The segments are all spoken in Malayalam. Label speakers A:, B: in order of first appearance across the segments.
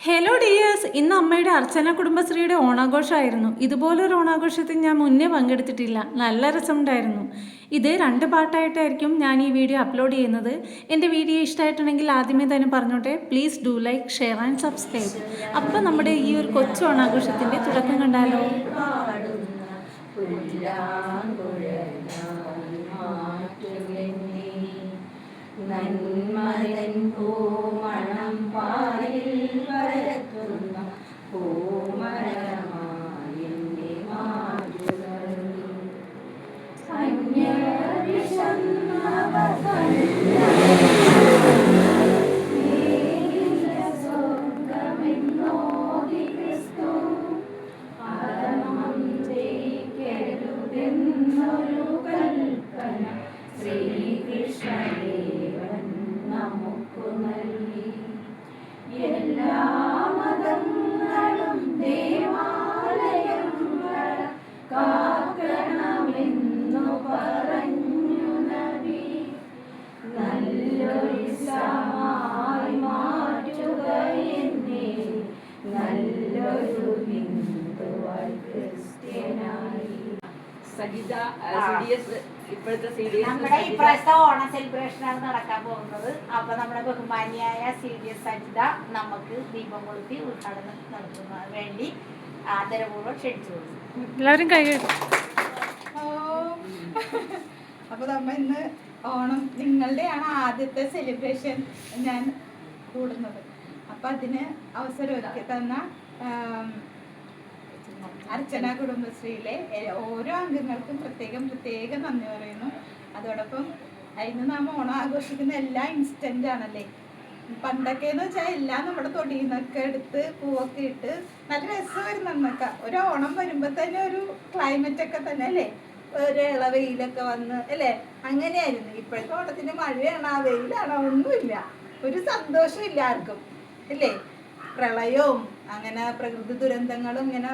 A: ഹലോ ഡിയേഴ്സ്, ഇന്ന് അമ്മയുടെ അർച്ചന കുടുംബശ്രീയുടെ ഓണാഘോഷമായിരുന്നു. ഇതുപോലൊരു ഓണാഘോഷത്തിൽ ഞാൻ മുന്നേ പങ്കെടുത്തിട്ടില്ല. നല്ല രസമുണ്ടായിരുന്നു. ഇത് 2 പാർട്ടായിട്ടായിരിക്കും ഞാൻ ഈ വീഡിയോ അപ്ലോഡ് ചെയ്യുന്നത്. എൻ്റെ വീഡിയോ ഇഷ്ടമായിട്ടുണ്ടെങ്കിൽ ആദ്യമേ തന്നെ പറഞ്ഞോട്ടെ, please do like, share and subscribe. അപ്പോൾ നമ്മുടെ ഈ ഒരു കൊച്ചു ഓണാഘോഷത്തിൻ്റെ തുടക്കം കണ്ടാലോ.
B: നന്മതൻ പൂമണം പാലിൽ പരത്തുന്ന പൂമരമായെന്റെ മാറ്റുകൾ സ്വർഗമെന്നോതി ക്രിസ്തു അധമം ജയിക്കരുതെന്നൊരു കൽപ്പന ശ്രീകൃഷ്ണദേവൻ നമുക്കു നൽകി. എല്ലാ മതങ്ങളും ദേവാലയങ്ങൾ കാക്കണമെന്നു പറഞ്ഞു നബി. നല്ലൊരു സമായി മാറ്റുക എന്നെ, നല്ലൊരു ഹിന്ദുവായി ക്രിസ്ത്യനായി.
C: സജിത ഇപ്പോഴത്തെ
B: നമ്മുടെ ഇപ്രാവശ്യത്തെ ഓണ സെലിബ്രേഷൻ ആണ് നടക്കാൻ പോകുന്നത്. അപ്പൊ നമ്മുടെ ബഹുമാനിയായ CDS സജിത നമുക്ക് ദീപം കൊളുത്തി ഉദ്ഘാടനം നടത്തുന്നതിന് വേണ്ടി ആദരപൂർവ്വം ക്ഷണിച്ചു കൊടുക്കും.
A: എല്ലാവരും കൈ.
D: അപ്പൊ നമ്മ ഇന്ന് ഓണം നിങ്ങളുടെയാണ് ആദ്യത്തെ സെലിബ്രേഷൻ ഞാൻ കൂടുന്നത്. അപ്പൊ അതിന് അവസരം ഒരുക്കി തന്ന അർച്ചന കുടുംബശ്രീയിലെ ഓരോ അംഗങ്ങൾക്കും പ്രത്യേകം നന്ദി പറയുന്നു. അതോടൊപ്പം അതിന് നാം ഓണം ആഘോഷിക്കുന്ന എല്ലാം ഇൻസ്റ്റന്റ് ആണല്ലേ. പണ്ടൊക്കെ എന്ന് വെച്ചാൽ എല്ലാം നമ്മുടെ തൊടിയിൽ നിന്നൊക്കെ എടുത്ത് പൂവൊക്കെ ഇട്ട് നല്ല രസമായിരുന്നു. അന്നൊക്കെ ഒരു ഓണം വരുമ്പോ തന്നെ ഒരു ക്ലൈമറ്റ് ഒക്കെ തന്നെ അല്ലേ, ഒരു ഇളവെയിലൊക്കെ വന്ന് അല്ലേ, അങ്ങനെയായിരുന്നു. ഇപ്പോഴത്തെ ഓണത്തിന് മഴയാണോ വെയിലാണോ ഒന്നുമില്ല, ഒരു സന്തോഷം ഇല്ല ആർക്കും അല്ലേ. പ്രളയവും അങ്ങനെ പ്രകൃതി ദുരന്തങ്ങളും ഇങ്ങനെ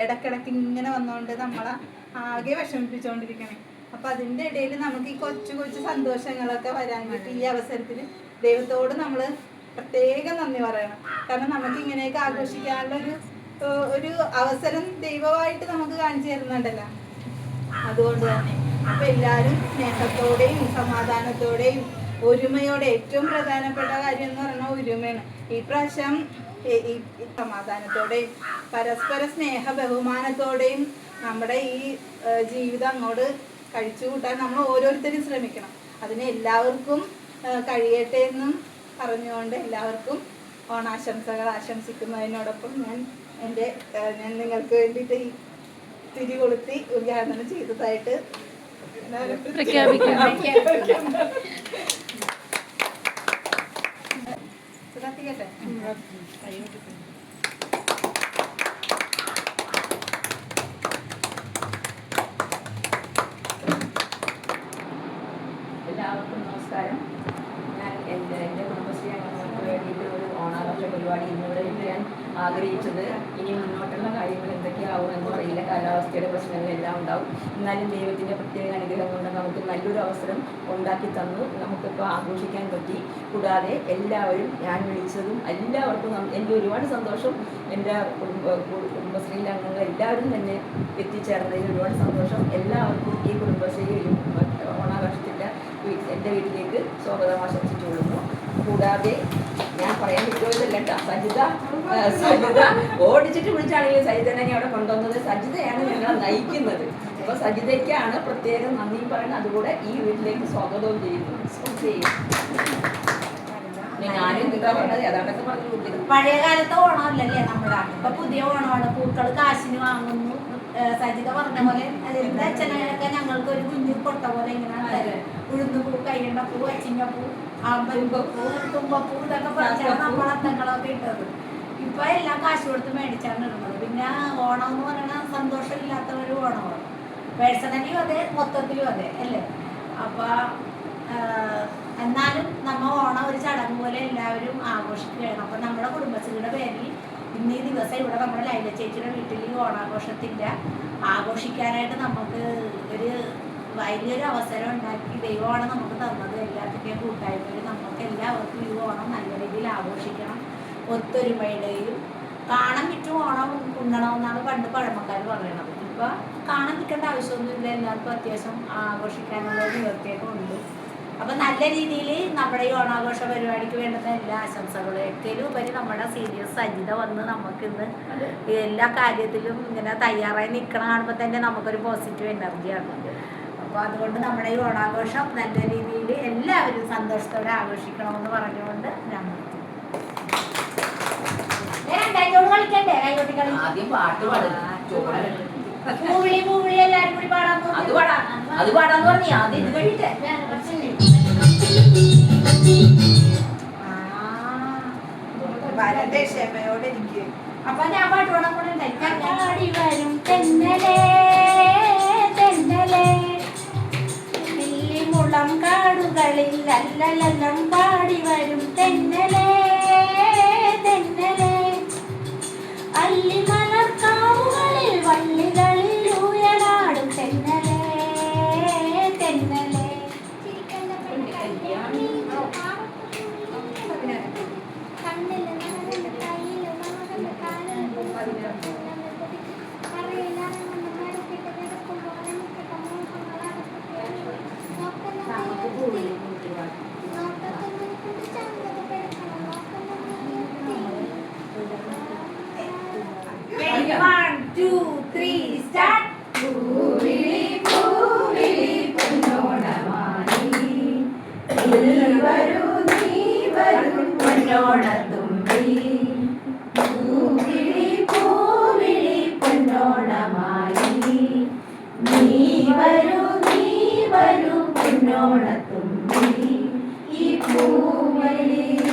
D: ഇടക്കിടക്ക് ഇങ്ങനെ വന്നുകൊണ്ട് നമ്മളെ ആകെ വിഷമിപ്പിച്ചുകൊണ്ടിരിക്കണേ. അപ്പൊ അതിന്റെ ഇടയിൽ നമുക്ക് ഈ കൊച്ചു കൊച്ചു സന്തോഷങ്ങളൊക്കെ വരാൻ പറ്റും. ഈ അവസരത്തിൽ ദൈവത്തോട് നമ്മൾ പ്രത്യേകം നന്ദി പറയണം. കാരണം നമുക്ക് ഇങ്ങനെയൊക്കെ ആഘോഷിക്കാനുള്ള ഒരു അവസരം ദൈവമായിട്ട് നമുക്ക് കാണിച്ചു തരുന്നുണ്ടല്ലോ. അതുകൊണ്ട് തന്നെ അപ്പൊ എല്ലാവരും സ്നേഹത്തോടെയും സമാധാനത്തോടെയും ഒരുമയോടെ, ഏറ്റവും പ്രധാനപ്പെട്ട കാര്യം എന്ന് പറഞ്ഞാൽ ഒരുമയാണ്. ഈ പ്രാവശ്യം ഈ സമാധാനത്തോടെയും പരസ്പര സ്നേഹ ബഹുമാനത്തോടെയും നമ്മുടെ ഈ ജീവിതം അങ്ങോട്ട് കഴിച്ചു കൂട്ടാൻ നമ്മൾ ഓരോരുത്തരും ശ്രമിക്കണം. അതിന് എല്ലാവർക്കും കഴിയട്ടെ എന്നും പറഞ്ഞുകൊണ്ട് എല്ലാവർക്കും ഓണാശംസകൾ ആശംസിക്കുന്നതിനോടൊപ്പം ഞാൻ നിങ്ങൾക്ക് വേണ്ടിയിട്ട് ഈ തിരി കൊളുത്തി ഉദ്ഘാടനം ചെയ്തതായിട്ട്
A: പ്രഖ്യാപിക്കുന്നു.
D: കത്തിക്കട്ടെ.
C: എല്ലാവർക്കും നമസ്കാരം. ഞാൻ എൻ്റെ കുടുംബശ്രീ അംഗങ്ങൾക്ക് വേണ്ടിയിട്ട് ഒരു ഓണാഘോഷ പരിപാടി ഇന്നിവിടെ ചെയ്യാൻ ആഗ്രഹിച്ചത്. ഇനി മുന്നോട്ടുള്ള കാര്യങ്ങൾ എന്തൊക്കെയാവുമെന്നും അറിയില്ല, കാലാവസ്ഥയുടെ പ്രശ്നങ്ങളെല്ലാം ഉണ്ടാവും. എന്നാലും ദൈവത്തിൻ്റെ പ്രത്യേക അനുഗ്രഹം കൊണ്ട് നമുക്ക് നല്ലൊരു അവസരം ഉണ്ടാക്കി തന്നു. നമുക്കിപ്പോൾ ആഘോഷിക്കാൻ പറ്റി. കൂടാതെ എല്ലാവരും, ഞാൻ വിളിച്ചതും എല്ലാവർക്കും എനിക്ക് ഒരുപാട് സന്തോഷം. എൻ്റെ കുടുംബശ്രീയിലെ അംഗങ്ങൾ എല്ലാവരും തന്നെ എത്തിച്ചേർന്നതിൽ ഒരുപാട് സന്തോഷം. എല്ലാവർക്കും ഈ കുടുംബശ്രീ ഓണാഘോഷത്തിൻ്റെ എൻ്റെ വീട്ടിലേക്ക് സ്വാഗതം ആശംസിച്ചുകൊള്ളുന്നു. കൂടാതെ ഞാൻ പറയാൻ പറ്റുമതല്ല കേട്ടോ, സജിത ഓടിച്ചിട്ട് വിളിച്ചാണെങ്കിൽ സജിതനെ അവിടെ കൊണ്ടുവന്നത്. സജിതയാണ് ഞങ്ങളെ നയിക്കുന്നത്. അപ്പോൾ സജിതയ്ക്കാണ് പ്രത്യേകം നന്ദി പറയുന്നത്. അതുകൂടെ ഈ വീട്ടിലേക്ക് സ്വാഗതവും ചെയ്യുന്നു. ഞാനും എന്താ പറഞ്ഞത് അതാണ്ടൊക്കെ പറഞ്ഞു കൂട്ടിയത്.
B: പഴയ കാലത്തെ ഓണമല്ലല്ലേ നമ്മുടെ, ഇപ്പൊ പുതിയ ഓണമാണ്. പൂക്കൾ കാശിന് വാങ്ങുന്നു. സജിത പറഞ്ഞ പോലെ അതിന്റെ അച്ഛനൊക്കെ ഞങ്ങൾക്ക് ഒരു കുഞ്ഞു കൊട്ട പോലെ ഇങ്ങനെ ഉഴുന്നുപൂ, കയ്യണ്ടപ്പൂ, അച്ചിങ്ങപ്പൂ, ആമ്പലിപ്പൂ, തുമ്പപ്പൂ ഇതൊക്കെ പറഞ്ഞാൽ നമ്മൾ അത്തങ്ങളൊക്കെ ഇട്ടത്. ഇപ്പൊ എല്ലാം കാശ് കൊടുത്ത് മേടിച്ചാണ് ഇടുന്നത്. പിന്നെ ഓണം എന്ന് പറയുന്നത് സന്തോഷമില്ലാത്ത ഒരു ഓണമാണ്. പേഴ്സണലിയും അതെ, മൊത്തത്തിലും അതെ അല്ലേ. അപ്പൊ എന്നാലും നമ്മ ഓണം ഒരു ചടങ്ങ് പോലെ എല്ലാവരും ആഘോഷിക്കുകയാണ്. അപ്പൊ നമ്മുടെ കുടുംബശ്രീയുടെ പേരിൽ ഇന്ന് ഈ ദിവസം ഇവിടെ നമ്മുടെ ലൈല ചേച്ചിയുടെ വീട്ടിൽ ഓണാഘോഷത്തിൻ്റെ ആഘോഷിക്കാനായിട്ട് നമുക്ക് ഒരു വലിയൊരു അവസരം ഉണ്ടാക്കി ദൈവമാണ് നമുക്ക് തന്നത്. എല്ലാത്തിൻ്റെയും കൂട്ടായ്മയിൽ നമുക്ക് എല്ലാവർക്കും ഈ ഓണം നല്ല രീതിയിൽ ആഘോഷിക്കണം. ഒത്തൊരുമയുടെയും കാണാൻ വിറ്റും ഓണം ഉണ്ണണമെന്നാണ് പണ്ട് പഴമക്കാർ പറയണത്. ഇപ്പം കാണാൻ വിൽക്കേണ്ട ആവശ്യമൊന്നുമില്ല, എല്ലാവർക്കും അത്യാവശ്യം ആഘോഷിക്കാനുള്ള നിവൃത്തിയൊക്കെ ഉണ്ട്. അപ്പം നല്ല രീതിയിൽ നമ്മുടെ ഈ ഓണാഘോഷ പരിപാടിക്ക് വേണ്ടുന്ന എല്ലാ ആശംസകളും ഏറ്റവും ഉപരി നമ്മുടെ സീരിയസ് സജിത വന്ന് നമുക്കിന്ന് എല്ലാ കാര്യത്തിലും ഇങ്ങനെ തയ്യാറായി നിൽക്കണ കാണുമ്പോൾ തന്നെ നമുക്കൊരു പോസിറ്റീവ് എനർജിയാണ്. അപ്പോൾ അതുകൊണ്ട് നമ്മുടെ ഈ ഓണാഘോഷം നല്ല രീതിയിൽ എല്ലാവരും സന്തോഷത്തോടെ ആഘോഷിക്കണമെന്ന് പറഞ്ഞുകൊണ്ട് ഞാൻ കളിക്കണ്ടേ കൈകൊട്ടി കളി
C: ആദ്യം പാട്ട് പാടും,
B: പൂവിളി പൂവിളി എല്ലാവരും കൂടി പാടാൻ
C: അത് പാടാന്ന് പറഞ്ഞേ ആദ്യം ഇത് കഴിട്ടെ.
B: അപ്പൊ ഞാൻ പാട്ട് പാടാൻ കൂടെ ഉണ്ടായി വരും തെന്നലേ തെന്നലേ മുളം കാടുകളിൽ അല്ലലല്ലം പാടി വരും തെന്നലേ തെന്നലേ അല്ലിമലർക്കാവുകളിൽ വള്ളികളിൽ ഉയരാടും തെന്നലേ തെന്നലേ One, two, three, start. പൂവിളി പൂവിളി പൊന്നോണമാണി നീ വരൂ പൊന്നോണത്തുമ്പി. പൂവിളി പൂവിളി പൊന്നോണമായി നീ വരൂ പൊന്നോണത്തുമ്പി. ഈ പൂവിളിയിൽ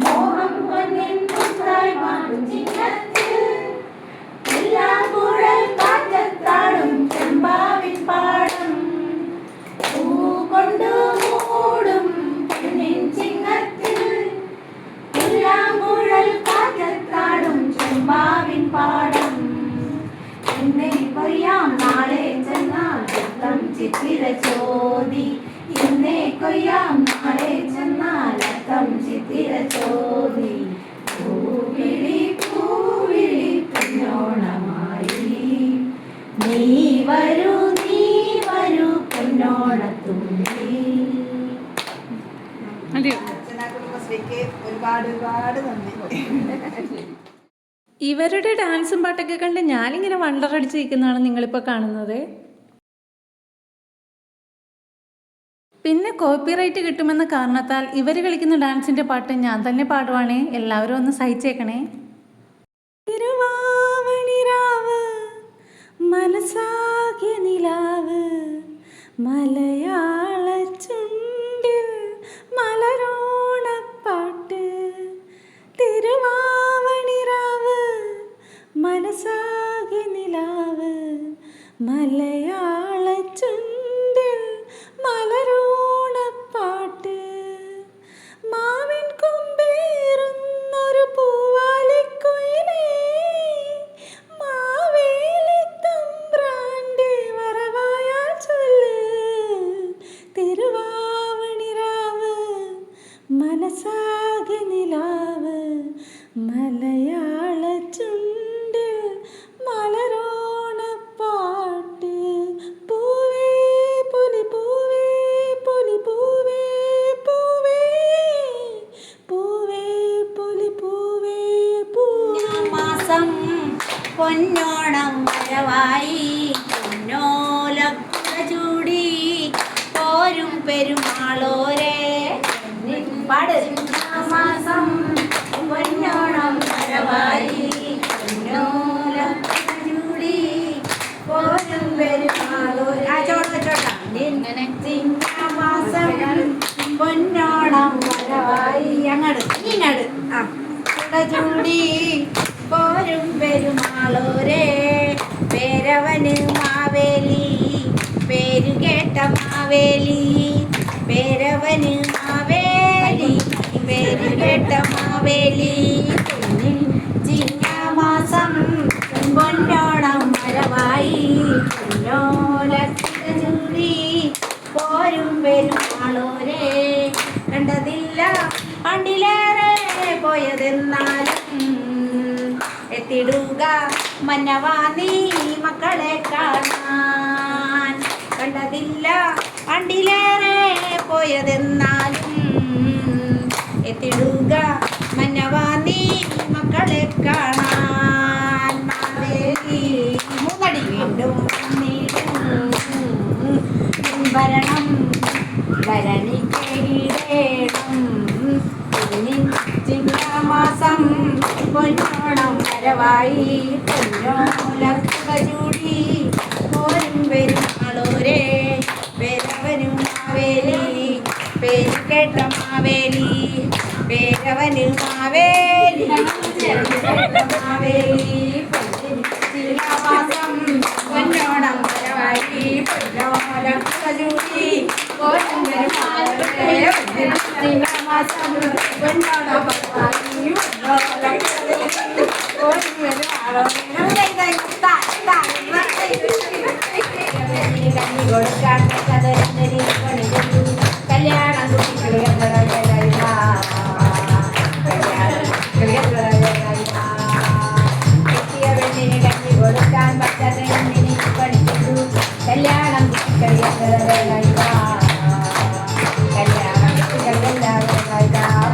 B: മോഹം പൊന്നിൻ മുത്തായി മാറും ചിങ്ങത്തിൽ കുഴൽ കാറ്റത്താടും ചെമ്പാവിൻ പാടം പൂ കൊണ്ടു മൂടും പെണ്ണിൻ ചിങ്ങത്തിൽ കുഴൽ കാറ്റത്താടും ചെമ്പാവിൻ പാടം. എന്നെ കൊയ്യാം നാളെ ചെന്നാൽ രക്തം ചിത്തിര ചോദി. എന്നെ കൊയ്യാം നാളെ ചെന്നാൽ രക്തം ചിത്തിര ചോദി. പൂവിളി പൂവിളി പൊന്നോണമായി നീ വരൂ പൊന്നോണത്തുമ്പി.
D: കുടുംബശ്രീക്ക് ഒരുപാട് നന്ദി.
A: ഇവരുടെ ഡാൻസും പാട്ടൊക്കെ കണ്ട് ഞാനിങ്ങനെ വണ്ടറടിച്ചിരിക്കുന്നതാണ് നിങ്ങളിപ്പോൾ കാണുന്നത്. പിന്നെ കോപ്പിറൈറ്റ് കിട്ടുമെന്ന കാരണത്താൽ ഇവർ കളിക്കുന്ന ഡാൻസിൻ്റെ പാട്ട് ഞാൻ തന്നെ പാടുവാണേ, എല്ലാവരും ഒന്ന് സഹിച്ചേക്കണേ. തിരുവാവണിരാവ് മനസാകിയ നിലാവ് മലയാള ചുണ്ടിൽ മലരോണപ്പാട്ട്. തിരുവാവണിരാവ് മനസാകിയ നിലാവ് മലയാള ചുണ്ടിൽ മലരോണപ്പാട്ട്. മാവിൻ കൊമ്പേറുന്നൊരു പൂവാലിക്കുയിലേ മാവേലി തമ്പ്രാന്റെ വരവായാൽ ചൊല്ല്. തിരുവാവണിരാവ് മനസാകെ നിലാവ് മലയാള ചുണ്ടിൽ മലരോണപ്പാട്ട്. പൂവേ പൊലി പൂവേ പൊലി പൂവേ പൂവേ പൂവേ പൊലി പൂവേ പൂവേ.
B: മാസം പൊന്നോണം വരവായി പൊന്നോലക്കുട ചൂടി പോരും പെരുമാളോരെ പാട്. മാസം പൊന്നോണം വരവായി പൊന്നോലക്കുട ചൂടി പോരും പെരുമാളോരെ. ആ ചോട്ടാ ചിങ്ങമാസം പൊന്നോണം വരവായി അങ്ങട് ഇങ്ങട് ആ കുട ചൂടി പോരും പെരുമാളോരെ. പേരവന് മാവേലി പേരുകേട്ട മാവേലി. പേരവന് മാവേലി പേരുകേട്ട മാവേലി. ചിങ്ങമാസം പൊന്നോണം വരവായി പൊന്നോലക്കുട ചൂടി പോരും പെരുമാളോരെ. കണ്ടതില്ല പണ്ടിലേറെ പോയത് എത്തിടുക മന്നവാ നീ മക്കളെ കാണാൻ. കണ്ടതില്ല പണ്ടിലേറെ പോയതെന്നാലും എത്തിടുക മന്നവാ നീ മക്കളെ കാണാൻ. മാവേലി മൂന്നടി വീണ്ടും ഭരണം ഭരണിക്കേടേണം ചിങ്ങമാസം പൊന്നോണം വരവായി പൊന്നോലക്കുട ചൂടി പോരും പെരുമാളൂരേ പേരവനും മാവേലി പേര് കേട്ട മാവേലി പേരവന് മാവേലി മാവേലി ചിങ്ങമാസം പൊന്നോണം വരവായി പൊന്നോലക്കുട ചൂടി പോരും പെരുമാളൂരേ ചിങ്ങമാസം പൊന്നോണം വരവായി കല്യാണം എത്തിയ പെണ്ണിന് കഞ്ഞി കൊടുക്കാൻ പറ്റുന്നിനി പഠിച്ചു കല്യാണം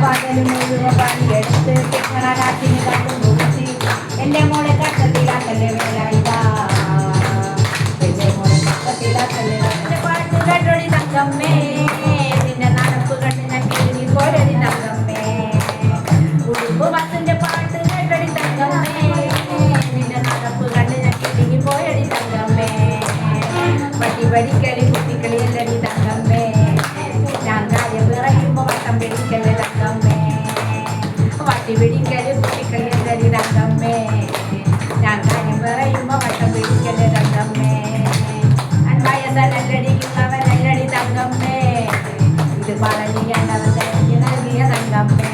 B: പകല് മുഴുവൻ പണിയെടുത്ത് കിട്ടണ കണ്ടും കുറിച്ച് എൻ്റെ മോളെ കട്ടത്തിലാക്കല്ലേ വേലായിതാ എൻ്റെ മോളെ കട്ടത്തിലാക്കല്ലേ പാട്ട് കണ്ടൊടി തങ്കമ്മേ നിന്റെ നടപ്പ് കണ്ട് ഞാൻ കിഴങ്ങി പോരടി തങ്കമ്മേ ഉടുപ്പ് പത്തിൻ്റെ പാട്ട് കേട്ടൊടി തങ്കമ്മേ നിന്റെ നടപ്പ് കണ്ട് ഞാൻ കിഴങ്ങി പോയടി തങ്കമ്മേ പട്ടി പഠിക്കളി കുട്ടിക്കളി എല്ലടി തങ്കമ്മേ ഞാൻ കാര്യം പറയുമ്പോൾ വട്ടം പിടിക്കല്ലേ തങ്കമ്മേ വട്ടി പിടിക്കല് കുട്ടിക്കളി എല്ലടി തങ്കമ്മേ ഞാൻ കാര്യം പറയുമ്പോൾ വട്ടം പിടിക്കല്ലേ തങ്കമ്മേ അൻപയസല്ലടിക്കുന്നവനല്ലടി തങ്കമ്മേ ഇത് പറഞ്ഞ് ഞാൻ നൽകിയ തങ്കമ്മേ